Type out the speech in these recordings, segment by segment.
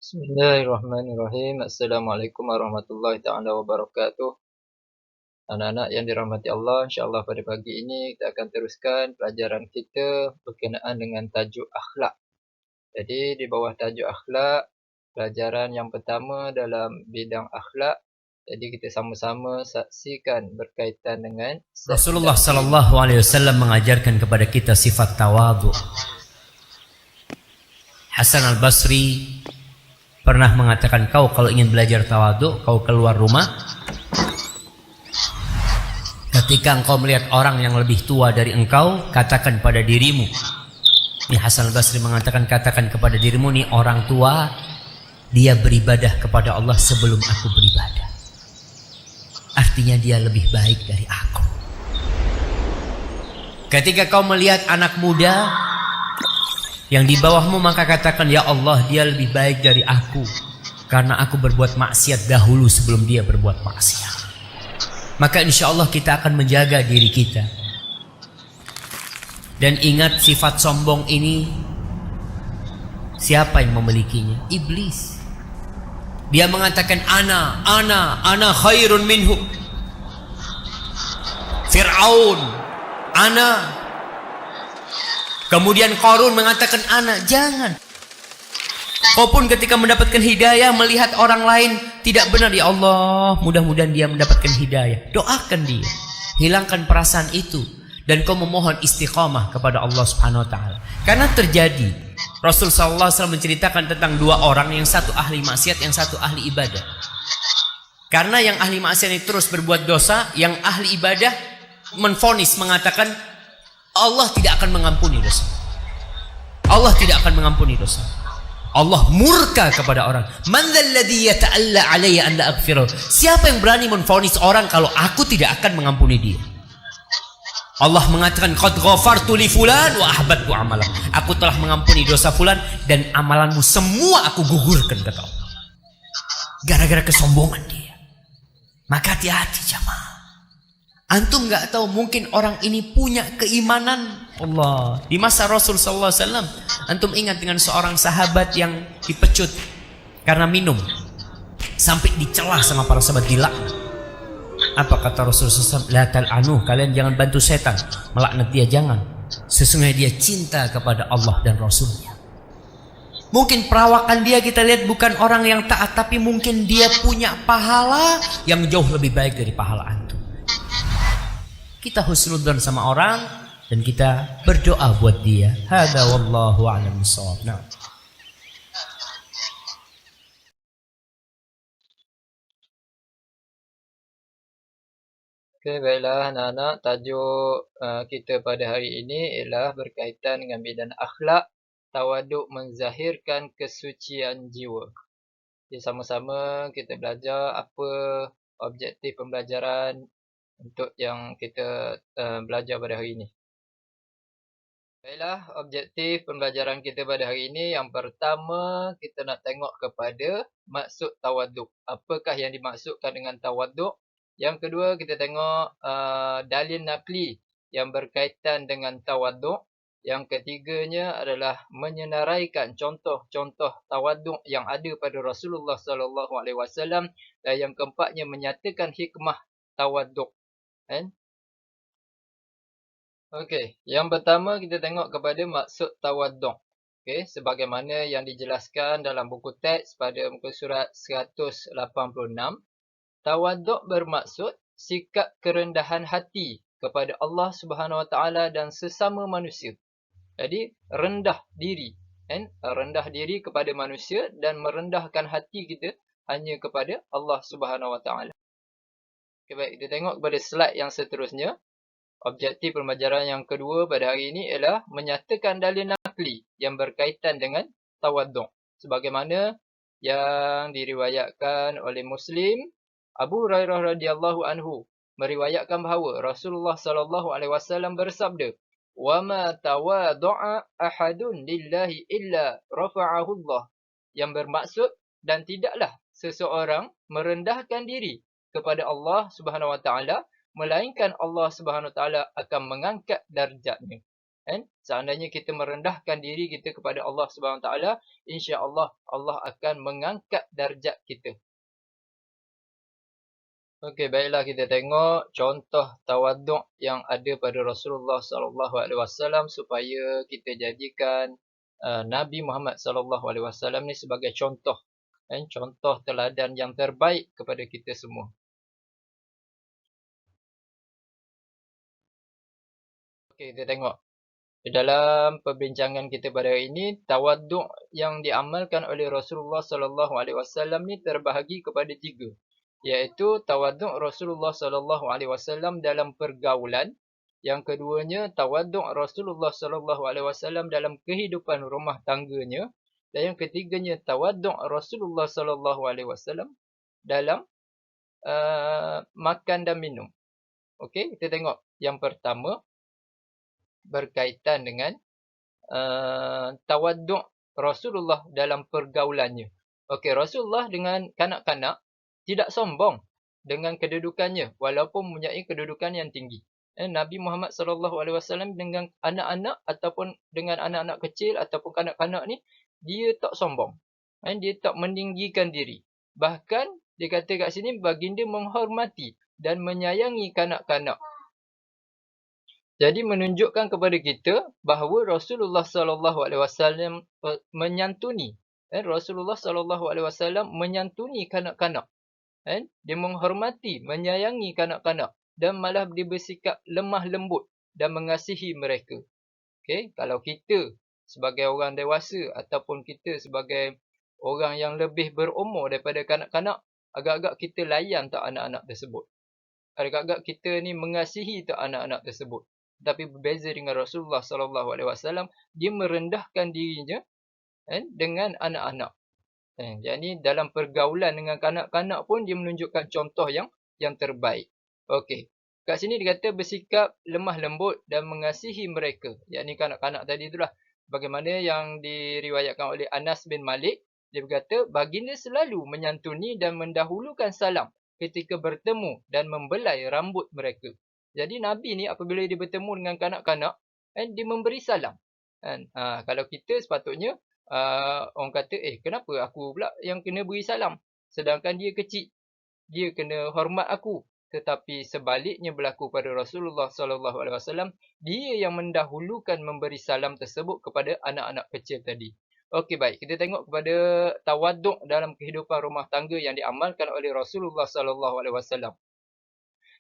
Bismillahirrahmanirrahim. Assalamualaikum warahmatullahi ta'ala wabarakatuh. Anak-anak yang dirahmati Allah, insyaAllah pada pagi ini kita akan teruskan pelajaran kita berkenaan dengan tajuk akhlak. Jadi di bawah tajuk akhlak, pelajaran yang pertama dalam bidang akhlak. Jadi kita sama-sama saksikan berkaitan dengan Rasulullah sallallahu alaihi wasallam mengajarkan kepada kita sifat tawadhu. Hasan al-Basri pernah mengatakan, kau kalau ingin belajar tawadhu, kau keluar rumah. Ketika engkau melihat orang yang lebih tua dari engkau, katakan pada dirimu. Ini Hasan al-Basri mengatakan, katakan kepada dirimu, nih orang tua, dia beribadah kepada Allah sebelum aku beribadah. Artinya dia lebih baik dari aku. Ketika kau melihat anak muda yang di bawahmu, maka katakan, ya Allah, dia lebih baik dari aku, karena aku berbuat maksiat dahulu sebelum dia berbuat maksiat. Maka insya Allah kita akan menjaga diri kita. Dan ingat, sifat sombong ini siapa yang memilikinya? Iblis. Dia mengatakan, ana khairun minhu. Fir'aun, ana. Kemudian Qarun mengatakan, ana. Jangan. Kau pun ketika mendapatkan hidayah, melihat orang lain tidak benar, ya Allah, mudah-mudahan dia mendapatkan hidayah. Doakan dia, hilangkan perasaan itu, dan kau memohon istiqamah kepada Allah Subhanahu wa taala. Karena terjadi, Rasul sallallahu alaihi wasallam menceritakan tentang dua orang, yang satu ahli maksiat, yang satu ahli ibadah. Karena yang ahli maksiat ini terus berbuat dosa, yang ahli ibadah menvonis, mengatakan Allah tidak akan mengampuni dosa. Allah tidak akan mengampuni dosa. Allah murka kepada orang. Man dzalladzi yata'alla alayya an la aghfirah. Siapa yang berani menvonis orang kalau aku tidak akan mengampuni dia? Allah mengatakan, qad ghafartu li fulan wa ahbattu amalah. Aku telah mengampuni dosa fulan dan amalanmu semua aku gugurkan, kata Allah. Gara-gara kesombongan dia. Maka hati-hati jamaah. Antum nggak tahu, mungkin orang ini punya keimanan. Allah, di masa Rasul sallallahu alaihi wasallam, antum ingat dengan seorang sahabat yang dipecut karena minum, sampai dicela sama para sahabat, dilaknat. Apa kata Rasul sallallahu alaihi wasallam? La tal'anu, kalian jangan bantu setan, melaknat dia jangan. Sesungguhnya dia cinta kepada Allah dan Rasulnya. Mungkin perawakan dia kita lihat bukan orang yang taat, tapi mungkin dia punya pahala yang jauh lebih baik dari pahala antum. Kita husnudzon sama orang dan kita berdoa buat dia. Hada wallahu a'lam bishawab. Nah. Oke, baiklah anak-anak, tajuk kita pada hari ini ialah berkaitan dengan bidang akhlak, tawaduk menzahirkan kesucian jiwa. Jadi sama-sama kita belajar apa objektif pembelajaran untuk yang kita belajar pada hari ini. Baiklah, objektif pembelajaran kita pada hari ini, yang pertama kita nak tengok kepada maksud tawaduk. Apakah yang dimaksudkan dengan tawaduk? Yang kedua kita tengok dalil naqli yang berkaitan dengan tawaduk. Yang ketiganya adalah menyenaraikan contoh-contoh tawaduk yang ada pada Rasulullah sallallahu alaihi wasallam, dan yang keempatnya menyatakan hikmah tawaduk. Okey, yang pertama kita tengok kepada maksud tawaduk. Okey, sebagaimana yang dijelaskan dalam buku teks pada muka surat 186, tawaduk bermaksud sikap kerendahan hati kepada Allah Subhanahu Wa Taala dan sesama manusia. Jadi rendah diri, rendah diri kepada manusia dan merendahkan hati kita hanya kepada Allah Subhanahu Wa Taala. Okey, baik, kita tengok kepada slide yang seterusnya. Objektif pembelajaran yang kedua pada hari ini ialah menyatakan dalil naqli yang berkaitan dengan tawaduk. Sebagaimana yang diriwayatkan oleh Muslim, Abu Hurairah radhiyallahu anhu meriwayatkan bahawa Rasulullah sallallahu alaihi wasallam bersabda, "Wa ma tawadda'a ahadun lillahi illa rafa'ahu Allah." Yang bermaksud, dan tidaklah seseorang merendahkan diri kepada Allah Subhanahu wa taala, melainkan Allah Subhanahu Wa Taala akan mengangkat darjatnya. Kan? Seandainya kita merendahkan diri kita kepada Allah Subhanahu Wa Taala, insya-Allah Allah akan mengangkat darjat kita. Okey, baiklah kita tengok contoh tawaduk yang ada pada Rasulullah sallallahu alaihi wasallam supaya kita jadikan Nabi Muhammad sallallahu alaihi wasallam ni sebagai contoh, contoh teladan yang terbaik kepada kita semua. Okey, kita tengok. Di dalam perbincangan kita pada hari ini, tawaduk yang diamalkan oleh Rasulullah sallallahu alaihi wasallam ni terbahagi kepada 3. Iaitu tawaduk Rasulullah sallallahu alaihi wasallam dalam pergaulan. Yang keduanya, tawaduk Rasulullah sallallahu alaihi wasallam dalam kehidupan rumah tangganya. Dan yang ketiganya, tawaduk Rasulullah sallallahu alaihi wasallam dalam makan dan minum. Okey, kita tengok. Yang pertama berkaitan dengan tawaduk Rasulullah dalam pergaulannya. Okey, Rasulullah dengan kanak-kanak tidak sombong dengan kedudukannya walaupun mempunyai kedudukan yang tinggi. Nabi Muhammad sallallahu alaihi wasallam dengan anak-anak ataupun dengan anak-anak kecil ataupun kanak-kanak ni dia tak sombong. Dia tak meninggikan diri. Bahkan dia kata kat sini baginda menghormati dan menyayangi kanak-kanak. Jadi menunjukkan kepada kita bahawa Rasulullah sallallahu alaihi wasallam menyantuni. Rasulullah sallallahu alaihi wasallam menyantuni kanak-kanak. Dia menghormati, menyayangi kanak-kanak dan malah dia bersikap lemah lembut dan mengasihi mereka. Okey, kalau kita sebagai orang dewasa ataupun kita sebagai orang yang lebih berumur daripada kanak-kanak, agak-agak kita layan tak anak-anak tersebut. Agak-agak kita ni mengasihi tak anak-anak tersebut. Tapi berbeza dengan Rasulullah sallallahu alaihi wasallam, dia merendahkan dirinya dengan anak-anak. Jadi dalam pergaulan dengan kanak-kanak pun dia menunjukkan contoh yang terbaik. Okey. Kat sini dia kata bersikap lemah lembut dan mengasihi mereka. Yakni kanak-kanak tadi itulah. Bagaimana yang diriwayatkan oleh Anas bin Malik, dia berkata baginda selalu menyantuni dan mendahulukan salam ketika bertemu dan membelai rambut mereka. Jadi Nabi ni apabila dia bertemu dengan kanak-kanak, dia memberi salam. Kalau kita sepatutnya orang kata, kenapa aku pula yang kena beri salam? Sedangkan dia kecil. Dia kena hormat aku. Tetapi sebaliknya berlaku pada Rasulullah sallallahu alaihi wasallam, dia yang mendahulukan memberi salam tersebut kepada anak-anak kecil tadi. Okey, baik. Kita tengok kepada tawaduk dalam kehidupan rumah tangga yang diamalkan oleh Rasulullah sallallahu alaihi wasallam.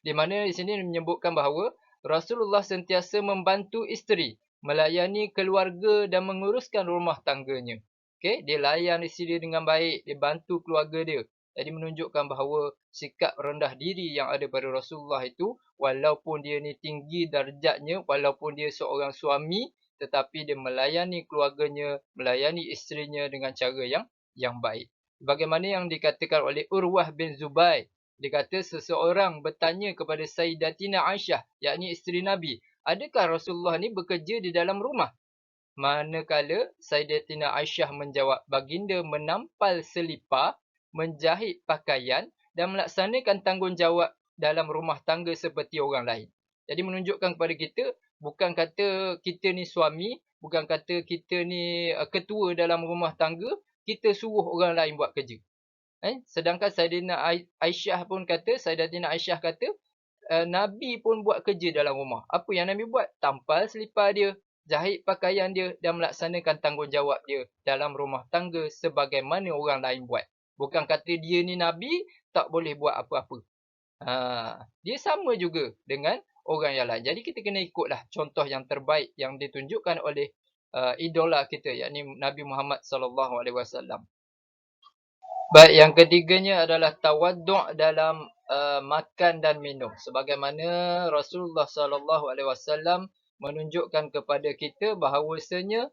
Di mana di sini menyebutkan bahawa Rasulullah sentiasa membantu isteri, melayani keluarga dan menguruskan rumah tangganya. Okey, dia layan isteri dia dengan baik, dia bantu keluarga dia. Jadi menunjukkan bahawa sikap rendah diri yang ada pada Rasulullah itu, walaupun dia ni tinggi darjatnya, walaupun dia seorang suami, tetapi dia melayani keluarganya, melayani isterinya dengan cara yang baik. Bagaimana yang dikatakan oleh Urwah bin Zubair, dia kata seseorang bertanya kepada Sayyidatina Aisyah, yakni isteri Nabi, adakah Rasulullah ni bekerja di dalam rumah? Manakala Sayyidatina Aisyah menjawab, baginda menampal selipar, menjahit pakaian dan melaksanakan tanggungjawab dalam rumah tangga seperti orang lain. Jadi menunjukkan kepada kita, bukan kata kita ni suami, bukan kata kita ni ketua dalam rumah tangga, kita suruh orang lain buat kerja. Sedangkan Sayyidatina Aisyah pun kata, Sayyidatina Aisyah kata, Nabi pun buat kerja dalam rumah. Apa yang Nabi buat? Tampal selipar dia, jahit pakaian dia dan melaksanakan tanggungjawab dia dalam rumah tangga sebagaimana orang lain buat. Bukan kata dia ni Nabi, tak boleh buat apa-apa. Dia sama juga dengan orang yang lain. Jadi kita kena ikutlah contoh yang terbaik yang ditunjukkan oleh idola kita, yakni Nabi Muhammad sallallahu alaihi wasallam. Baik, yang ketiganya adalah tawaduk dalam makan dan minum. Sebagaimana Rasulullah sallallahu alaihi wasallam menunjukkan kepada kita bahawasanya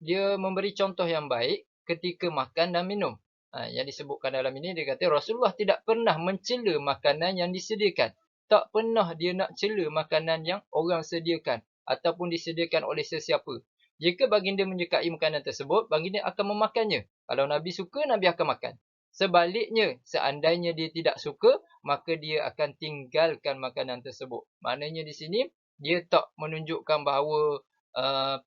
dia memberi contoh yang baik ketika makan dan minum. Yang disebutkan dalam ini, dia kata Rasulullah tidak pernah mencela makanan yang disediakan. Tak pernah dia nak cela makanan yang orang sediakan ataupun disediakan oleh sesiapa. Jika baginda menyukai makanan tersebut, baginda akan memakannya. Kalau Nabi suka, Nabi akan makan. Sebaliknya, seandainya dia tidak suka, maka dia akan tinggalkan makanan tersebut. Maknanya di sini, dia tak menunjukkan bahawa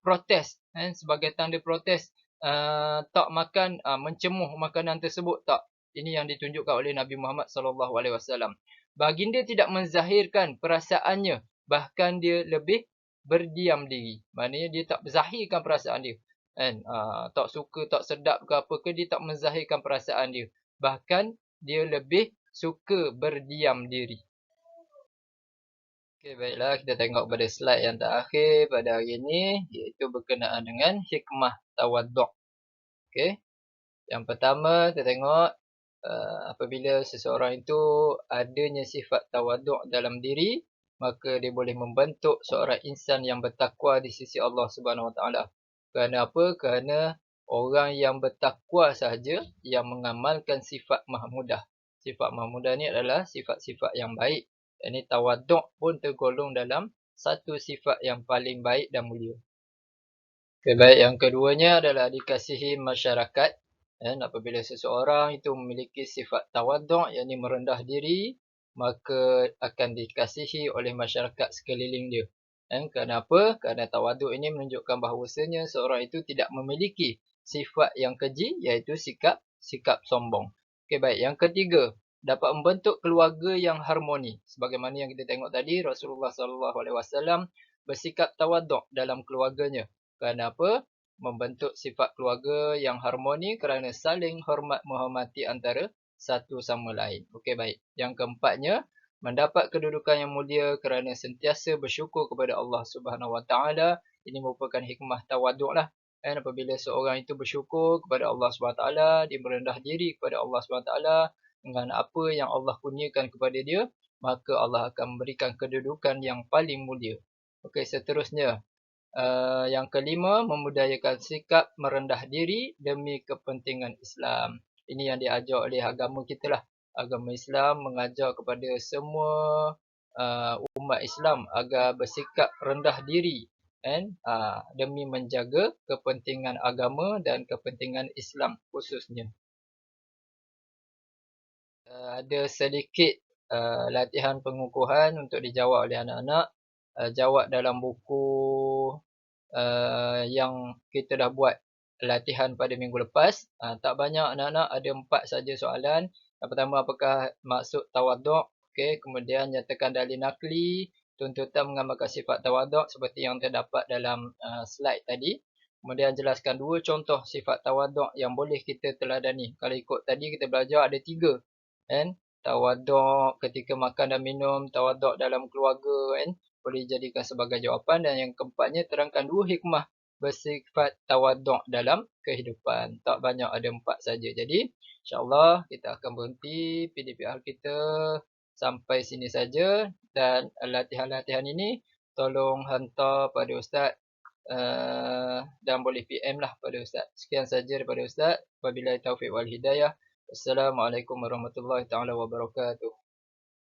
protes, sebagai tanda protes, tak makan, mencemuh makanan tersebut, tak. Ini yang ditunjukkan oleh Nabi Muhammad SAW. Baginda tidak menzahirkan perasaannya, bahkan dia lebih berdiam diri. Maknanya dia tak zahirkan perasaan dia. Tak suka, tak sedap ke apa ke, dia tak menzahirkan perasaan dia. Bahkan dia lebih suka berdiam diri. Okey, baiklah, kita tengok pada slide yang terakhir pada hari ini, iaitu berkenaan dengan hikmah tawaduk. Okey. Yang pertama, kita tengok apabila seseorang itu adanya sifat tawaduk dalam diri, maka dia boleh membentuk seorang insan yang bertakwa di sisi Allah Subhanahu Wa Taala. Kerana apa? Kerana orang yang bertakwa sahaja yang mengamalkan sifat mahmudah. Sifat mahmudah ni adalah sifat-sifat yang baik. Ini tawaduk pun tergolong dalam satu sifat yang paling baik dan mulia. Okay, baik. Yang keduanya adalah dikasihi masyarakat. Apabila seseorang itu memiliki sifat tawaduk, yakni merendah diri, maka akan dikasihi oleh masyarakat sekeliling dia. Kenapa? Kerana tawaduk ini menunjukkan bahawasanya seorang itu tidak memiliki sifat yang keji, iaitu sikap sombong. Okay, baik. Yang ketiga, dapat membentuk keluarga yang harmoni. Sebagaimana yang kita tengok tadi, Rasulullah SAW bersikap tawaduk dalam keluarganya. Kerana apa? Membentuk sifat keluarga yang harmoni kerana saling hormat menghormati antara satu sama lain. Okey, baik. Yang keempatnya, mendapat kedudukan yang mulia kerana sentiasa bersyukur kepada Allah Subhanahu Wa Taala. Ini merupakan hikmah tawaduk lah. Apabila seorang itu bersyukur kepada Allah Subhanahu Wa Taala, dia merendah diri kepada Allah Subhanahu Wa Taala dengan apa yang Allah kurniakan kepada dia, maka Allah akan memberikan kedudukan yang paling mulia. Okey, seterusnya. Yang kelima, memudayakan sikap merendah diri demi kepentingan Islam. Ini yang diajar oleh agama kita lah. Agama Islam mengajar kepada semua umat Islam agar bersikap rendah diri demi menjaga kepentingan agama dan kepentingan Islam khususnya. Ada sedikit latihan pengukuhan untuk dijawab oleh anak-anak. Jawab dalam buku yang kita dah buat latihan pada minggu lepas. Tak banyak anak-anak, ada 4 saja soalan. Yang pertama, apakah maksud tawaduk? Okey, kemudian nyatakan dalil nakli, tuntutan mengamalkan sifat tawaduk seperti yang terdapat dalam slide tadi. Kemudian jelaskan 2 contoh sifat tawaduk yang boleh kita teladani. Kalau ikut tadi kita belajar ada 3. Tawaduk ketika makan dan minum, tawaduk dalam keluarga, boleh dijadikan sebagai jawapan. Dan yang keempatnya, terangkan 2 hikmah bersifat tawaduk dalam kehidupan. Tak banyak, ada 4 saja. Jadi insyaAllah kita akan berhenti PDPR kita sampai sini saja. Dan latihan-latihan ini tolong hantar pada Ustaz dan boleh PM lah pada Ustaz. Sekian saja daripada Ustaz. Wabillahi taufiq wal hidayah. Assalamualaikum warahmatullahi taala wabarakatuh.